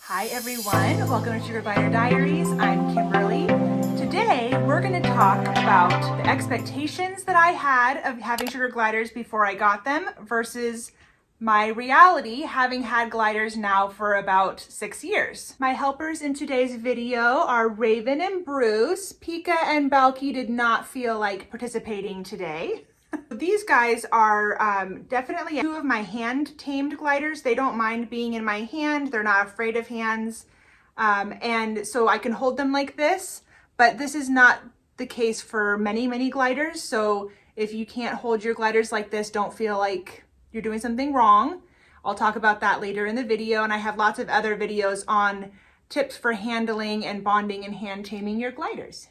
Hi everyone, welcome to Sugar Glider Diaries. I'm Kimberly. Today we're going to talk about the expectations that I had of having sugar gliders before I got them versus my reality having had gliders now for about 6 years. My helpers in today's video are Raven and Bruce. Pika and Balky did not feel like participating today. These guys are definitely two of my hand-tamed gliders. They don't mind being in my hand. They're not afraid of hands. And so I can hold them like this, but this is not the case for many gliders. So if you can't hold your gliders like this, don't feel like you're doing something wrong. I'll talk about that later in the video, and I have lots of other videos on tips for handling and bonding and hand taming your gliders.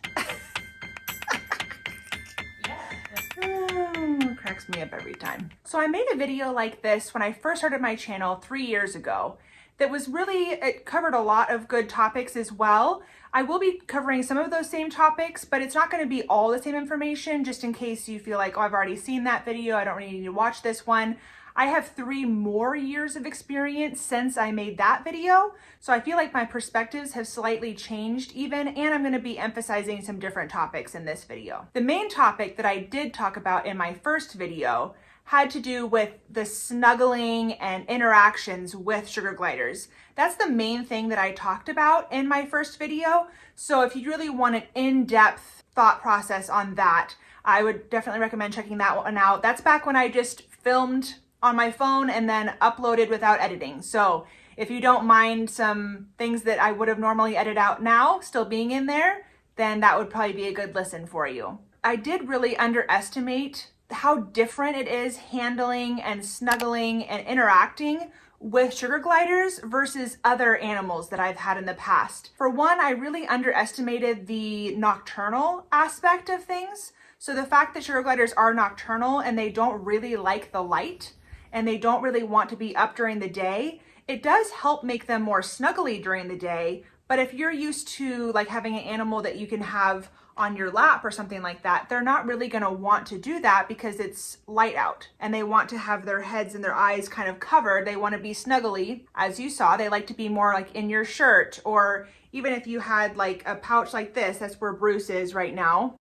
Cracks me up every time. So I made a video like this when I first started my channel 3 years ago that was really, it covered a lot of good topics as well. I will be covering some of those same topics, but it's not going to be all the same information, just in case you feel like, oh, I've already seen that video, I don't really need to watch this one. I have 3 more years of experience since I made that video, so I feel like my perspectives have slightly changed even, and I'm going to be emphasizing some different topics in this video. The main topic that I did talk about in my first video had to do with the snuggling and interactions with sugar gliders. That's the main thing that I talked about in my first video, so if you really want an in-depth thought process on that, I would definitely recommend checking that one out. That's back when I just filmed on my phone and then uploaded without editing. So if you don't mind some things that I would have normally edited out now still being in there, then that would probably be a good listen for you. I did really underestimate how different it is handling and snuggling and interacting with sugar gliders versus other animals that I've had in the past. For one, I really underestimated the nocturnal aspect of things. So the fact that sugar gliders are nocturnal and they don't really like the light, and they don't really want to be up during the day, it does help make them more snuggly during the day. But if you're used to like having an animal that you can have on your lap or something like that, they're not really going to want to do that because it's light out and they want to have their heads and their eyes kind of covered. They want to be snuggly. As you saw, they like to be more like in your shirt, or even if you had like a pouch like this, that's where Bruce is right now.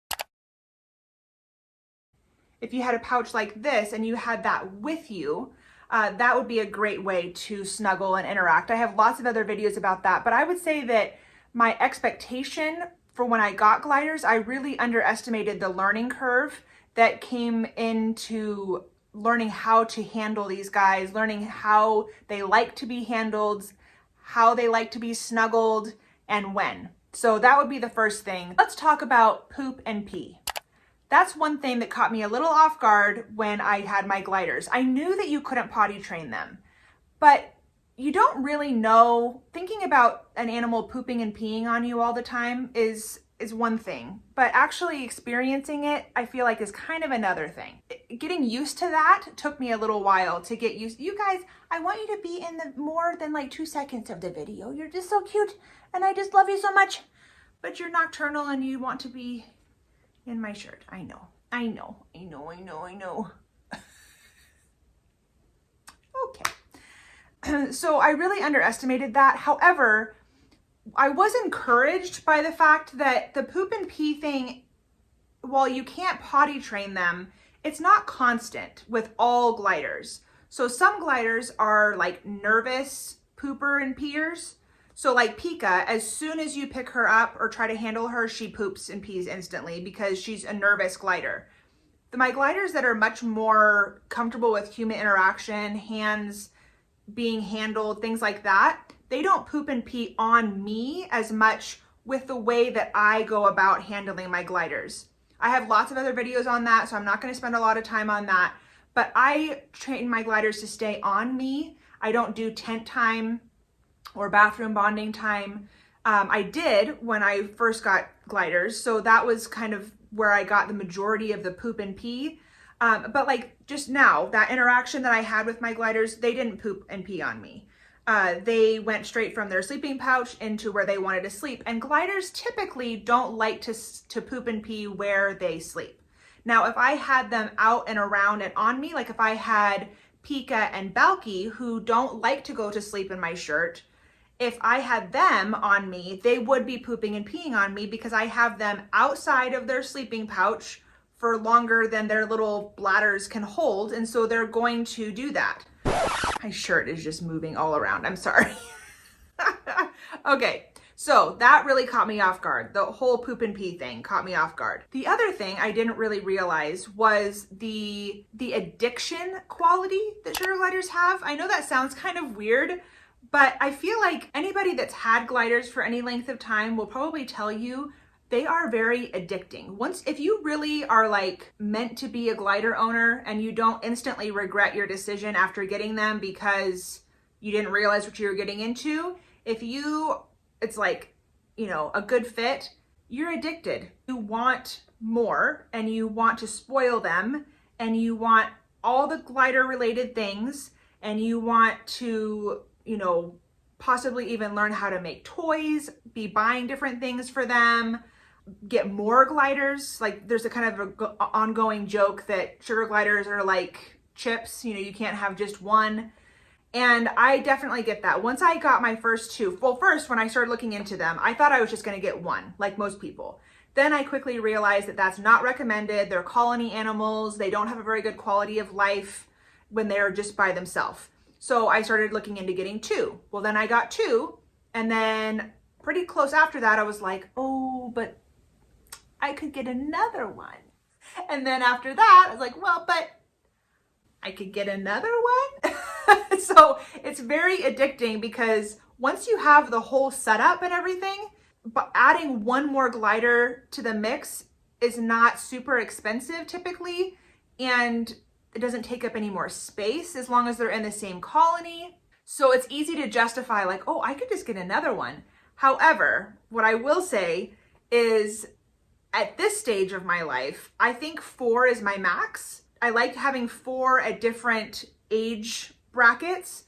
If you had a pouch like this and you had that with you, that would be a great way to snuggle and interact. I have lots of other videos about that, but I would say that my expectation for when I got gliders, I really underestimated the learning curve that came into learning how to handle these guys, learning how they like to be handled, how they like to be snuggled, and when. So that would be the first thing. Let's talk about poop and pee. That's one thing that caught me a little off guard when I had my gliders. I knew that you couldn't potty train them, but you don't really know. Thinking about an animal pooping and peeing on you all the time is one thing, but actually experiencing it, I feel like, is kind of another thing. Getting used to that took me a little while to get used. You guys, I want you to be in the more than like 2 seconds of the video. You're just so cute and I just love you so much, but you're nocturnal and you want to be in my shirt. I know. Okay. So I really underestimated that. However, I was encouraged by the fact that the poop and pee thing, while you can't potty train them, it's not constant with all gliders. So some gliders are like nervous pooper and peers. So like Pika, as soon as you pick her up or try to handle her, she poops and pees instantly because she's a nervous glider. My gliders that are much more comfortable with human interaction, hands being handled, things like that, they don't poop and pee on me as much with the way that I go about handling my gliders. I have lots of other videos on that, so I'm not going to spend a lot of time on that, but I train my gliders to stay on me. I don't do tent time or bathroom bonding time. I did when I first got gliders, so that was kind of where I got the majority of the poop and pee. But like just now, that interaction that I had with my gliders, they didn't poop and pee on me. They went straight from their sleeping pouch into where they wanted to sleep. And gliders typically don't like to poop and pee where they sleep. Now, if I had them out and around and on me, like if I had Pika and Balky, who don't like to go to sleep in my shirt, if I had them on me, they would be pooping and peeing on me because I have them outside of their sleeping pouch for longer than their little bladders can hold. And so they're going to do that. My shirt is just moving all around. I'm sorry. Okay, so that really caught me off guard. The whole poop and pee thing caught me off guard. The other thing I didn't really realize was the addiction quality that sugar gliders have. I know that sounds kind of weird, but I feel like anybody that's had gliders for any length of time will probably tell you they are very addicting. If you really are like meant to be a glider owner and you don't instantly regret your decision after getting them because you didn't realize what you were getting into, it's like, you know, a good fit, you're addicted. You want more and you want to spoil them and you want all the glider related things and you want to, you know, possibly even learn how to make toys, be buying different things for them, get more gliders. Like there's a kind of a ongoing joke that sugar gliders are like chips, you know, you can't have just one. And I definitely get that. Once I got my first two, well, first when I started looking into them, I thought I was just gonna get one, like most people. Then I quickly realized that that's not recommended. They're colony animals. They don't have a very good quality of life when they're just by themselves. So I started looking into getting two. Well, then I got two. And then pretty close after that, I was like, oh, but I could get another one. And then after that, I was like, well, but I could get another one. So it's very addicting because once you have the whole setup and everything, but adding one more glider to the mix is not super expensive typically. And it doesn't take up any more space as long as they're in the same colony. So it's easy to justify like, oh, I could just get another one. However, what I will say is at this stage of my life, I think 4 is my max. I like having 4 at different age brackets.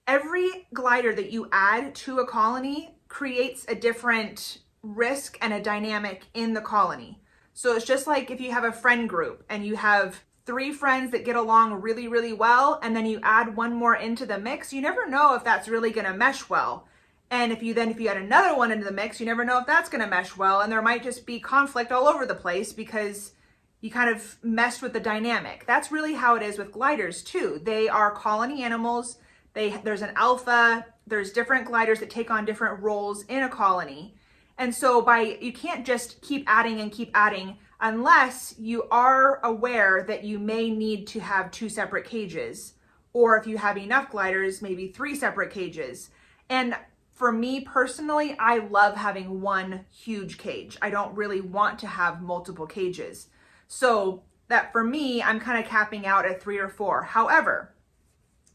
Every glider that you add to a colony creates a different risk and a dynamic in the colony. So it's just like if you have a friend group and you have 3 friends that get along really, really well, and then you add one more into the mix, you never know if that's really gonna mesh well. And if you add another one into the mix, you never know if that's gonna mesh well, and there might just be conflict all over the place because you kind of messed with the dynamic. That's really how it is with gliders too. They are colony animals. There's an alpha, there's different gliders that take on different roles in a colony. And so you can't just keep adding and keep adding unless you are aware that you may need to have 2 separate cages, or if you have enough gliders, maybe 3 separate cages. And for me personally, I love having one huge cage. I don't really want to have multiple cages. So that for me, I'm kind of capping out at 3 or 4. However,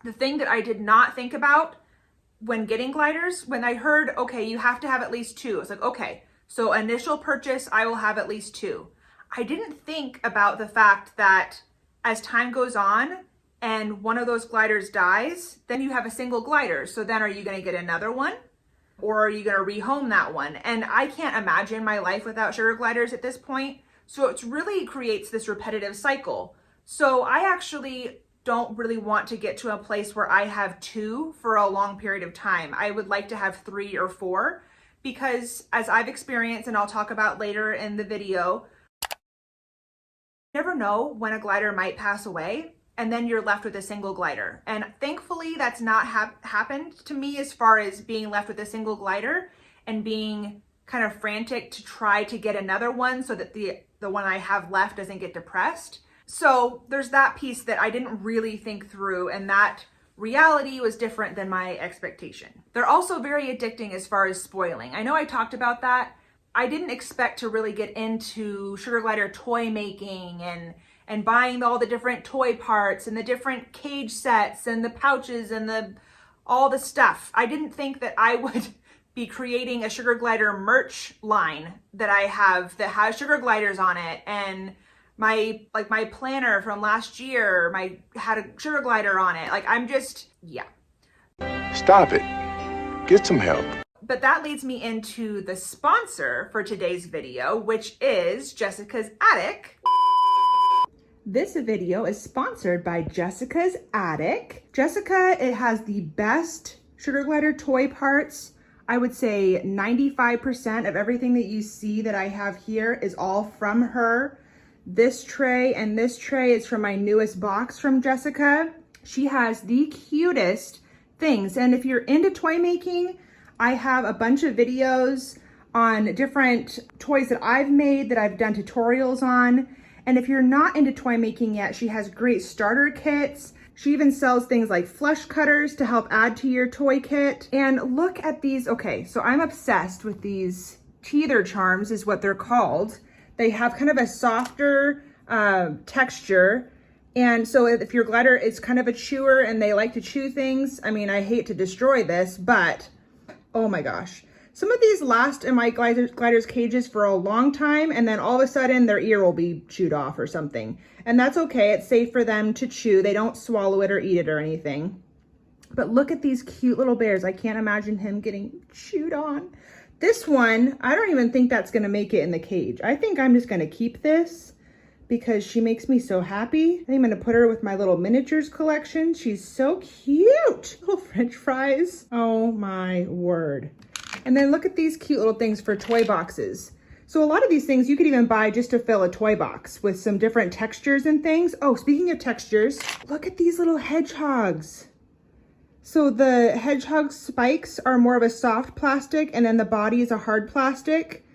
the thing that I did not think about when getting gliders, when I heard, okay, you have to have at least 2. It's like, okay, so initial purchase, I will have at least 2. I didn't think about the fact that as time goes on and one of those gliders dies, then you have a single glider. So then are you going to get another one? Or are you going to rehome that one? And I can't imagine my life without sugar gliders at this point. So it really creates this repetitive cycle. So I actually don't really want to get to a place where I have 2 for a long period of time. I would like to have 3 or 4 because as I've experienced, and I'll talk about later in the video, you never know when a glider might pass away and then you're left with a single glider. And thankfully that's not happened to me as far as being left with a single glider and being kind of frantic to try to get another one so that the one I have left doesn't get depressed. So there's that piece that I didn't really think through, and that reality was different than my expectation. They're also very addicting as far as spoiling. I know I talked about that. I didn't expect to really get into sugar glider toy making and buying all the different toy parts and the different cage sets and the pouches and all the stuff. I didn't think that I would be creating a sugar glider merch line that I have that has sugar gliders on it, and my planner from last year, had a sugar glider on it. Like yeah. Stop it. Get some help. But that leads me into the sponsor for today's video, which is Jessica's Attic. This video is sponsored by Jessica's Attic. Jessica, it has the best Sugar glider toy parts. I would say 95% of everything that you see that I have here is all from her. This tray and this tray is from my newest box from Jessica. She has the cutest things. And if you're into toy making, I have a bunch of videos on different toys that I've made that I've done tutorials on. And if you're not into toy making yet, she has great starter kits. She even sells things like flush cutters to help add to your toy kit. And look at these. Okay, so I'm obsessed with these teether charms is what they're called. They have kind of a softer texture. And so if your glider is kind of a chewer and they like to chew things, I mean, I hate to destroy this, but oh my gosh. Some of these last in my gliders cages for a long time, and then all of a sudden their ear will be chewed off or something. And that's okay, it's safe for them to chew. They don't swallow it or eat it or anything. But look at these cute little bears. I can't imagine him getting chewed on. This one, I don't even think that's gonna make it in the cage. I think I'm just gonna keep this because she makes me so happy. I'm gonna put her with my little miniatures collection. She's so cute. Little French fries. Oh my word. And then look at these cute little things for toy boxes. So a lot of these things you could even buy just to fill a toy box with some different textures and things. Oh, speaking of textures, look at these little hedgehogs. So the hedgehog spikes are more of a soft plastic and then the body is a hard plastic.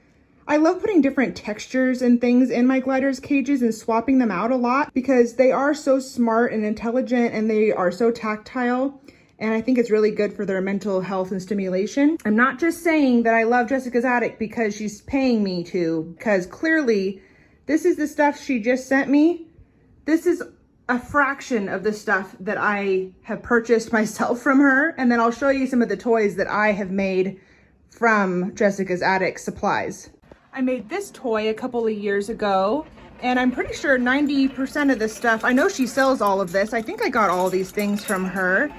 I love putting different textures and things in my gliders cages and swapping them out a lot because they are so smart and intelligent and they are so tactile. And I think it's really good for their mental health and stimulation. I'm not just saying that I love Jessica's Attic because she's paying me to, because clearly this is the stuff she just sent me. This is a fraction of the stuff that I have purchased myself from her. And then I'll show you some of the toys that I have made from Jessica's Attic supplies. I made this toy a couple of years ago, and I'm pretty sure 90% of this stuff, I know she sells all of this. I think I got all these things from her.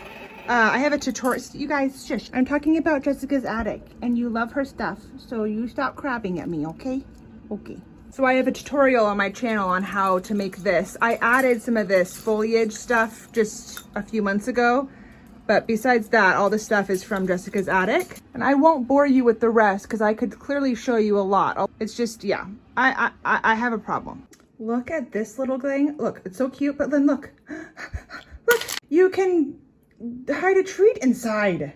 I have a tutorial. You guys, shush. I'm talking about Jessica's Attic, and you love her stuff, so you stop crabbing at me, okay? Okay. So I have a tutorial on my channel on how to make this. I added some of this foliage stuff just a few months ago, but besides that, all the stuff is from Jessica's Attic. And I won't bore you with the rest because I could clearly show you a lot. It's just, yeah, I have a problem. Look at this little thing. Look, it's so cute, but then look. Look, you can hide a treat inside.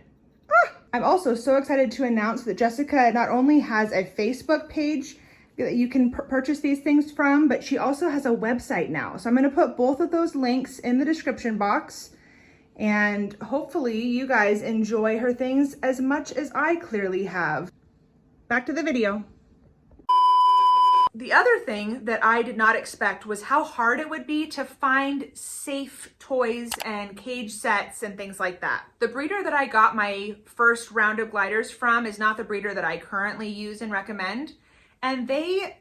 Ah! I'm also so excited to announce that Jessica not only has a Facebook page that you can purchase these things from, but she also has a website now. So I'm going to put both of those links in the description box, and hopefully you guys enjoy her things as much as I clearly have. Back to the video. The other thing that I did not expect was how hard it would be to find safe toys and cage sets and things like that. The breeder that I got my first round of gliders from is not the breeder that I currently use and recommend. And I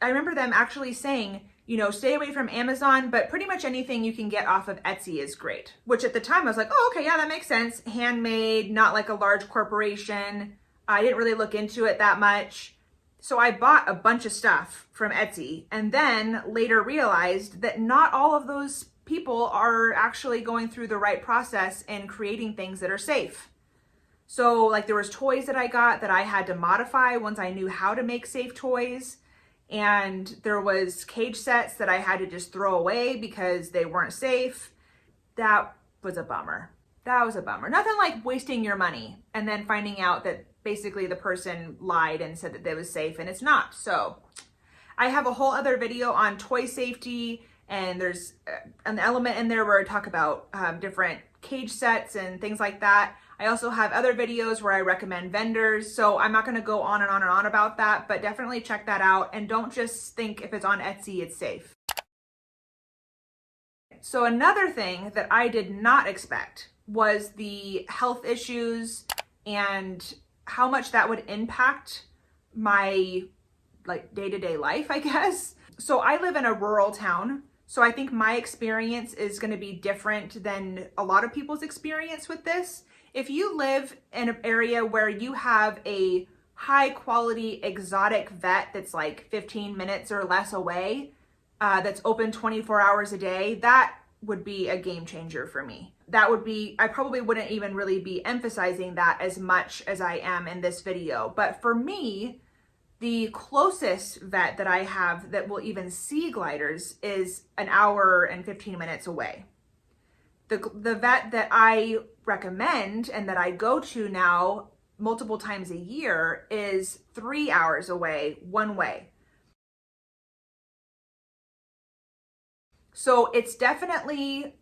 remember them actually saying, you know, stay away from Amazon, but pretty much anything you can get off of Etsy is great. Which at the time I was like, oh, okay, yeah, that makes sense. Handmade, not like a large corporation. I didn't really look into it that much. So I bought a bunch of stuff from Etsy and then later realized that not all of those people are actually going through the right process in creating things that are safe. So like there was toys that I got that I had to modify once I knew how to make safe toys. And there was cage sets that I had to just throw away because they weren't safe. That was a bummer. That was a bummer. Nothing like wasting your money and then finding out that basically the person lied and said that they was safe and it's not. So I have a whole other video on toy safety, and there's an element in there where I talk about different cage sets and things like that. I also have other videos where I recommend vendors. So I'm not going to go on and on and on about that, but definitely check that out. And don't just think if it's on Etsy, it's safe. So another thing that I did not expect was the health issues and how much that would impact my like day-to-day life, I guess. So I live in a rural town. So I think my experience is going to be different than a lot of people's experience with this. If you live in an area where you have a high quality exotic vet that's like 15 minutes or less away, that's open 24 hours a day, that would be a game changer for me. that would be, I probably wouldn't even really be emphasizing that as much as I am in this video. But for me, the closest vet that I have that will even see gliders is an hour and 15 minutes away. The vet that I recommend and that I go to now multiple times a year is 3 hours away, one way. So it's definitely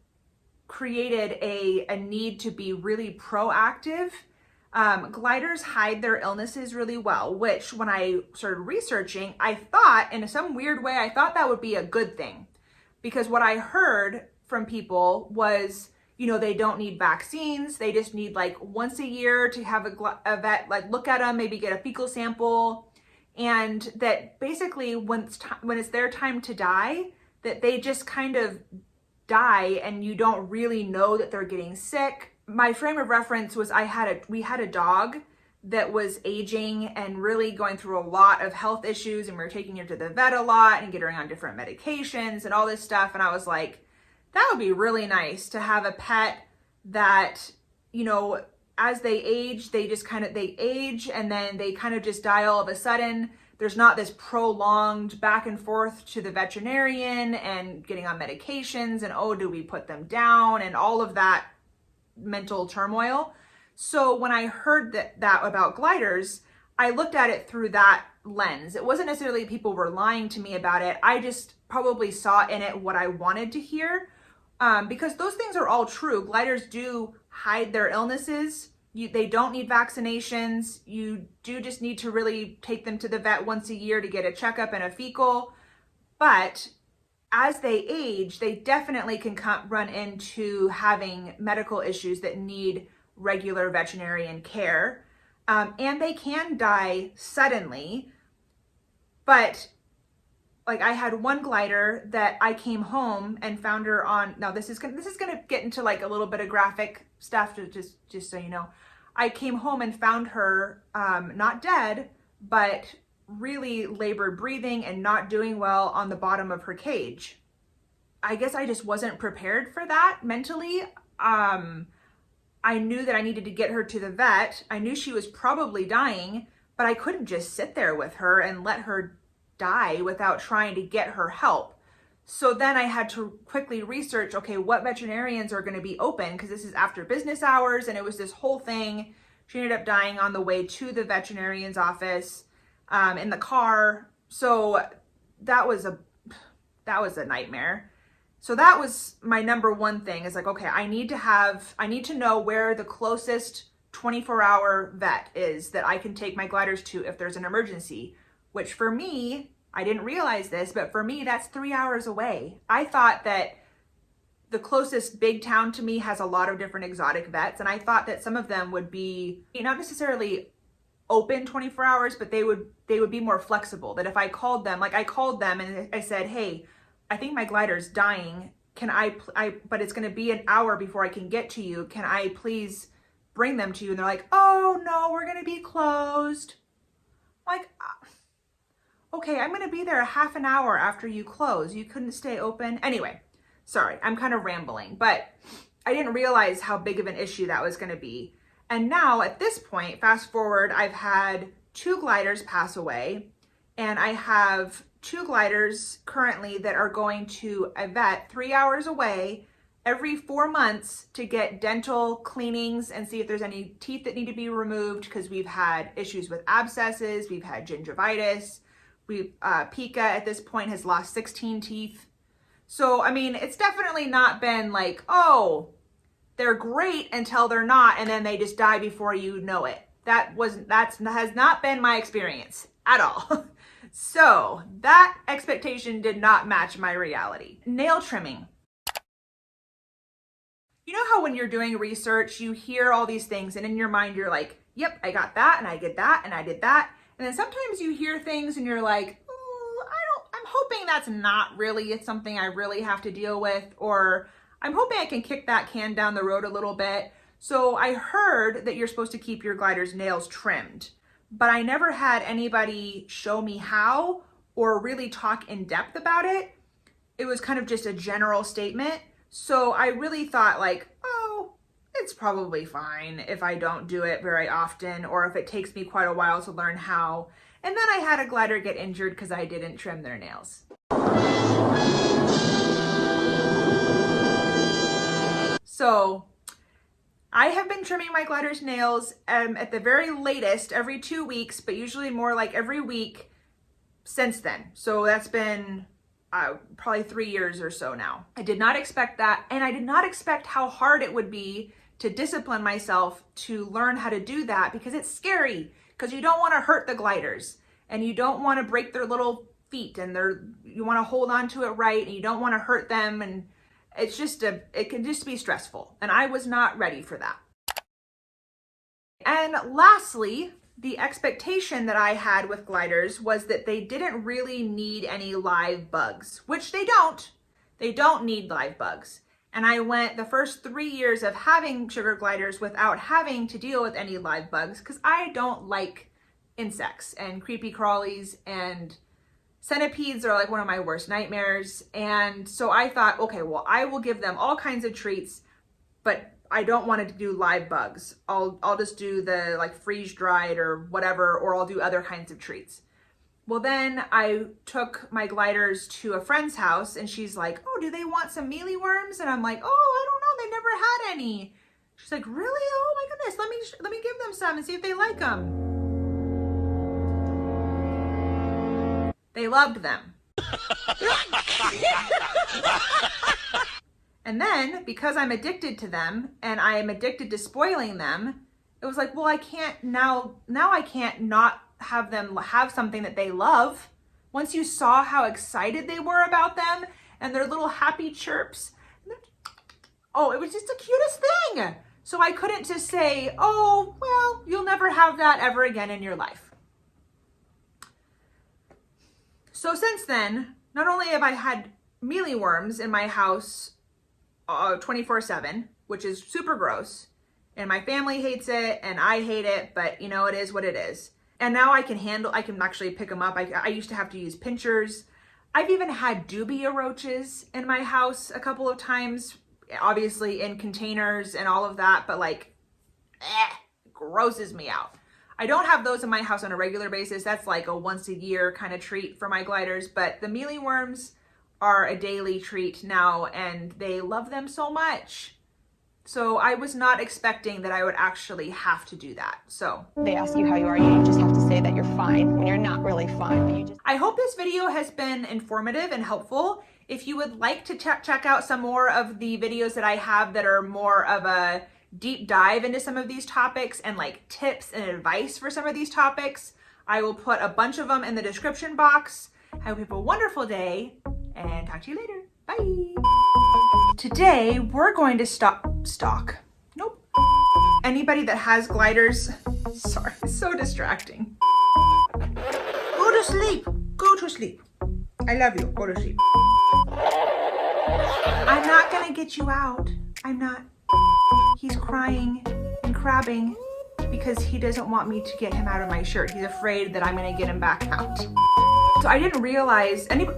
created a need to be really proactive. Gliders hide their illnesses really well, which when I started researching, I thought in some weird way, I thought that would be a good thing, because what I heard from people was, you know, they don't need vaccines. They just need like once a year to have a vet like look at them, maybe get a fecal sample. And that basically when it's their time to die, that they just kind of die and you don't really know that they're getting sick. My frame of reference was we had a dog that was aging and really going through a lot of health issues, and we were taking her to the vet a lot and getting her on different medications and all this stuff. And I was like, that would be really nice to have a pet that, you know, as they age, they age and then they kind of just die all of a sudden. There's not this prolonged back and forth to the veterinarian and getting on medications and, oh, do we put them down, and all of that mental turmoil. So when I heard that about gliders, I looked at it through that lens. It wasn't necessarily people were lying to me about it. I just probably saw in it what I wanted to hear, because those things are all true. Gliders do hide their illnesses. They don't need vaccinations. You do just need to really take them to the vet once a year to get a checkup and a fecal. But as they age, they definitely can run into having medical issues that need regular veterinarian care. And they can die suddenly. But like I had one glider that I came home and found her on, now this is gonna get into like a little bit of graphic stuff, to just so you know. I came home and found her not dead, but really labored breathing and not doing well on the bottom of her cage. I guess I just wasn't prepared for that mentally. I knew that I needed to get her to the vet. I knew she was probably dying, but I couldn't just sit there with her and let her die without trying to get her help. So then I had to quickly research, okay, what veterinarians are going to be open, because this is after business hours, and it was this whole thing. She ended up dying on the way to the veterinarian's office in the car. So that was a nightmare. So that was my number one thing, is like, okay, I need to know where the closest 24-hour vet is that I can take my gliders to if there's an emergency, which for me, I didn't realize this, but for me, that's 3 hours away. I thought that the closest big town to me has a lot of different exotic vets, and I thought that some of them would be not necessarily open 24 hours, but they would be more flexible. That if I called them, like I called them and I said, hey, I think my glider's dying. Can but it's going to be an hour before I can get to you. Can I please bring them to you? And they're like, oh no, we're going to be closed. I'm like, okay, I'm going to be there a half an hour after you close. You couldn't stay open. Anyway, sorry, I'm kind of rambling, but I didn't realize how big of an issue that was going to be. And now at this point, fast forward, I've had 2 gliders pass away, and I have 2 gliders currently that are going to a vet 3 hours away every 4 months to get dental cleanings and see if there's any teeth that need to be removed, because we've had issues with abscesses, we've had gingivitis. Pika at this point has lost 16 teeth. So, I mean, it's definitely not been like, oh, they're great until they're not, and then they just die before you know it. That has not been my experience at all. So that expectation did not match my reality. Nail trimming. You know how when you're doing research, you hear all these things and in your mind, you're like, yep, I got that, and I did that, and I did that. And then sometimes you hear things and you're like, I'm hoping that's not really, it's something I really have to deal with, or I'm hoping I can kick that can down the road a little bit. So I heard that you're supposed to keep your glider's nails trimmed, but I never had anybody show me how or really talk in depth about it. It was kind of just a general statement. So I really thought like, oh, it's probably fine if I don't do it very often or if it takes me quite a while to learn how. And then I had a glider get injured because I didn't trim their nails. So I have been trimming my glider's nails at the very latest every 2 weeks, but usually more like every week since then. So that's been probably 3 years or so now. I did not expect that, and I did not expect how hard it would be to discipline myself to learn how to do that, because it's scary, because you don't want to hurt the gliders and you don't want to break their little feet, and you want to hold on to it right, and you don't want to hurt them, and it can just be stressful, and I was not ready for that. And lastly, the expectation that I had with gliders was that they didn't really need any live bugs, which they don't. They don't need live bugs. And I went the first 3 years of having sugar gliders without having to deal with any live bugs, because I don't like insects, and creepy crawlies and centipedes are like one of my worst nightmares. And so I thought, okay, well, I will give them all kinds of treats, but I don't want to do live bugs. I'll just do the like freeze dried or whatever, or I'll do other kinds of treats. Well, then I took my gliders to a friend's house, and she's like, oh, do they want some mealyworms? And I'm like, oh, I don't know, they never had any. She's like, really? Oh my goodness, let me give them some and see if they like them. They loved them. And then, because I'm addicted to them and I am addicted to spoiling them, it was like, well, I can't now I can't not have them have something that they love. Once you saw how excited they were about them and their little happy chirps, oh, it was just the cutest thing. So I couldn't just say, oh, well, you'll never have that ever again in your life. So since then, not only have I had mealyworms in my house 24/7, which is super gross, and my family hates it and I hate it, but you know, it is what it is. And now I can actually pick them up. I used to have to use pinchers. I've even had dubia roaches in my house a couple of times, obviously in containers and all of that, but like, it grosses me out. I don't have those in my house on a regular basis. That's like a once a year kind of treat for my gliders, but the mealyworms are a daily treat now, and they love them so much. So I was not expecting that I would actually have to do that. So they ask you how you are, you just have to say that you're fine when you're not really fine. But I hope this video has been informative and helpful. If you would like to check out some more of the videos that I have that are more of a deep dive into some of these topics and like tips and advice for some of these topics, I will put a bunch of them in the description box. I hope you have a wonderful day, and talk to you later. Bye. Today, we're going to stalk. Nope. Anybody that has gliders, sorry, it's so distracting. Go to sleep. Go to sleep. I love you. Go to sleep. I'm not gonna get you out. I'm not. He's crying and crabbing because he doesn't want me to get him out of my shirt. He's afraid that I'm gonna get him back out. So I didn't realize anyway,